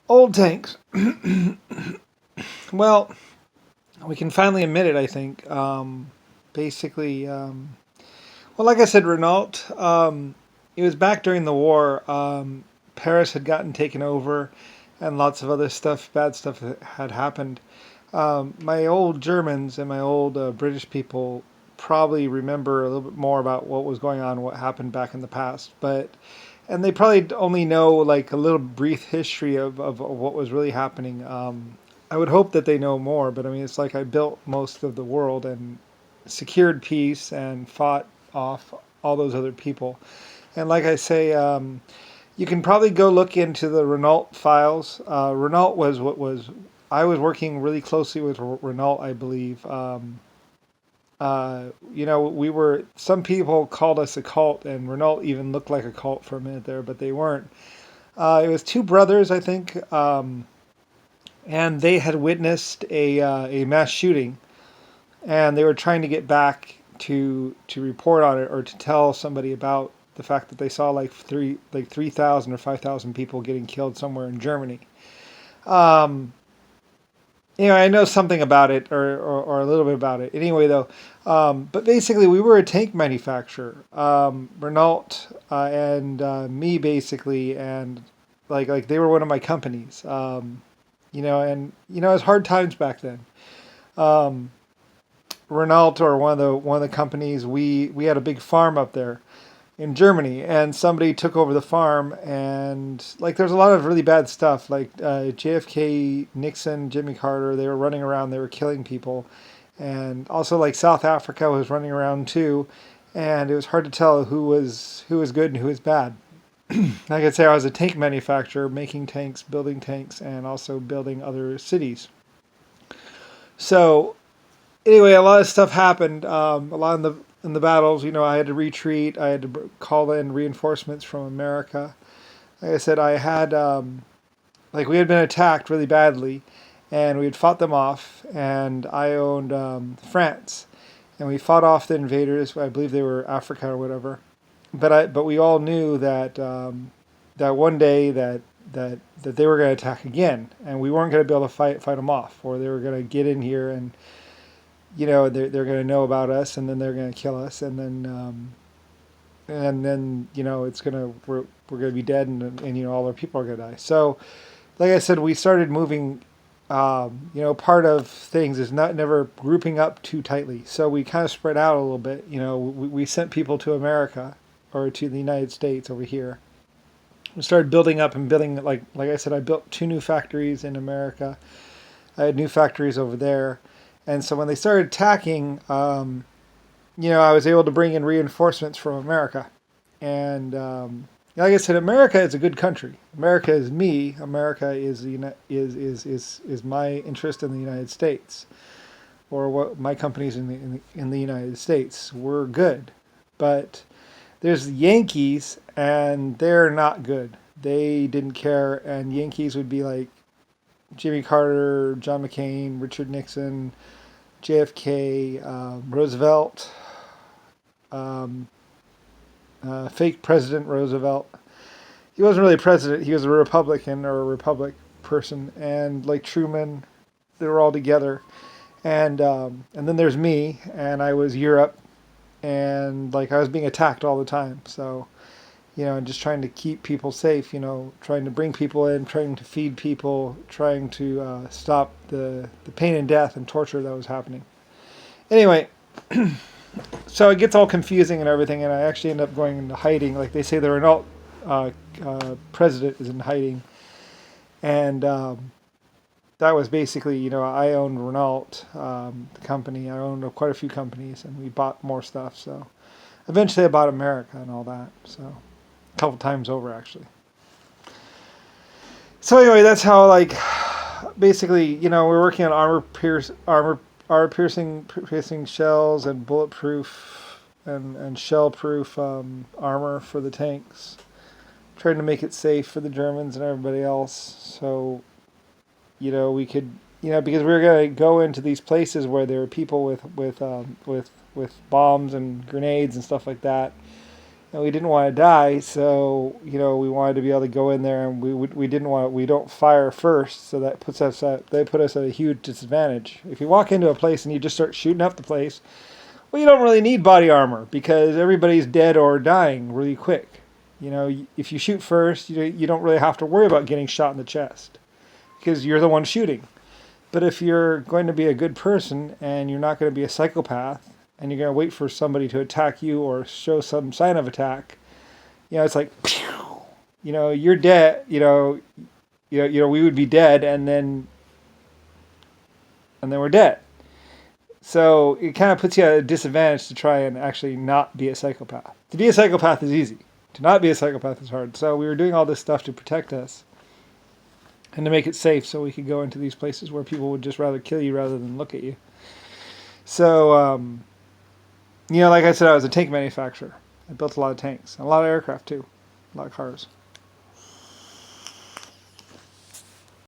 Old tanks. Well, we can finally admit it, I think. Basically, well, like I said, Renault, it was back during the war. Paris had gotten taken over, and lots of other stuff, bad stuff had happened. My old Germans and my old British people probably remember a little bit more about what was going on, what happened back in the past, but and they probably only know like a little brief history of what was really happening. I would hope that they know more, but I mean, it's like I built most of the world and secured peace and fought off all those other people. And like I say, you can probably go look into the Renault files. Renault was what was. I was working really closely with Renault, I believe. We were. Some people called us a cult, and Renault even looked like a cult for a minute there, but they weren't. It was two brothers, I think, and they had witnessed a mass shooting, and they were trying to get back to report on it or to tell somebody about the fact that they saw like 3,000 or 5,000 people getting killed somewhere in Germany. Um, I know something about it or a little bit about it. Anyway, though, but basically, we were a tank manufacturer. Renault and me, basically, and like they were one of my companies. It was hard times back then. Um, Renault or one of the companies, we had a big farm up there in Germany, and somebody took over the farm, and like there's a lot of really bad stuff, like JFK, Nixon, Jimmy Carter. They were running around, they were killing people, and also like South Africa was running around too, and it was hard to tell who was good and who was bad. Like I say, I was a tank manufacturer, making tanks, building tanks, and also building other cities. So anyway, a lot of stuff happened. A lot in the battles. I had to retreat. I had to call in reinforcements from America. Like I said, I had like we had been attacked really badly, and we had fought them off. And I owned France, and we fought off the invaders. I believe they were Africa or whatever. But we all knew that that one day that they were going to attack again, and we weren't going to be able to fight them off, or they were going to get in here and they're going to know about us, and then they're going to kill us, and then it's going to we're going to be dead, and all our people are going to die. So like I said, we started moving. Part of things is not never grouping up too tightly, so we kind of spread out a little bit. We sent people to America or to the United States over here. We started building up and building, like I said, I built two new factories in America. I had new factories over there. And so when they started attacking, I was able to bring in reinforcements from America. And like I said, America is a good country. America is me. America is is my interest in the United States, or what my companies in the United States. We're good, but there's the Yankees, and they're not good. They didn't care, and Yankees would be like Jimmy Carter, John McCain, Richard Nixon, JFK, Roosevelt, um, fake President Roosevelt. He wasn't really president. He was a Republican or a Republic person, and like Truman, they were all together. And then there's me, and I was Europe, and like I was being attacked all the time. So and just trying to keep people safe. Trying to bring people in, trying to feed people, trying to stop the pain and death and torture that was happening. Anyway, so it gets all confusing and everything, and I actually end up going into hiding. Like they say, the Renault president is in hiding, and that was basically, I owned Renault, the company. I owned quite a few companies, and we bought more stuff. So eventually, I bought America and all that. So a couple times over, actually. So anyway, that's how basically, we're working on armor piercing shells and bulletproof and shell proof armor for the tanks, trying to make it safe for the Germans and everybody else. So we could, because we were going to go into these places where there were people with bombs and grenades and stuff like that, and we didn't want to die. So we wanted to be able to go in there, and we don't fire first, so that put us at a huge disadvantage. If you walk into a place and you just start shooting up the place, well, you don't really need body armor because everybody's dead or dying really quick. If you shoot first, you don't really have to worry about getting shot in the chest because you're the one shooting. But if you're going to be a good person and you're not going to be a psychopath and you're going to wait for somebody to attack you or show some sign of attack, it's like, you're dead. We would be dead, and then we're dead. So it kind of puts you at a disadvantage to try and actually not be a psychopath. To be a psychopath is easy. To not be a psychopath is hard. So we were doing all this stuff to protect us and to make it safe so we could go into these places where people would just rather kill you rather than look at you. So, like I said, I was a tank manufacturer. I built a lot of tanks, a lot of aircraft too, a lot of cars.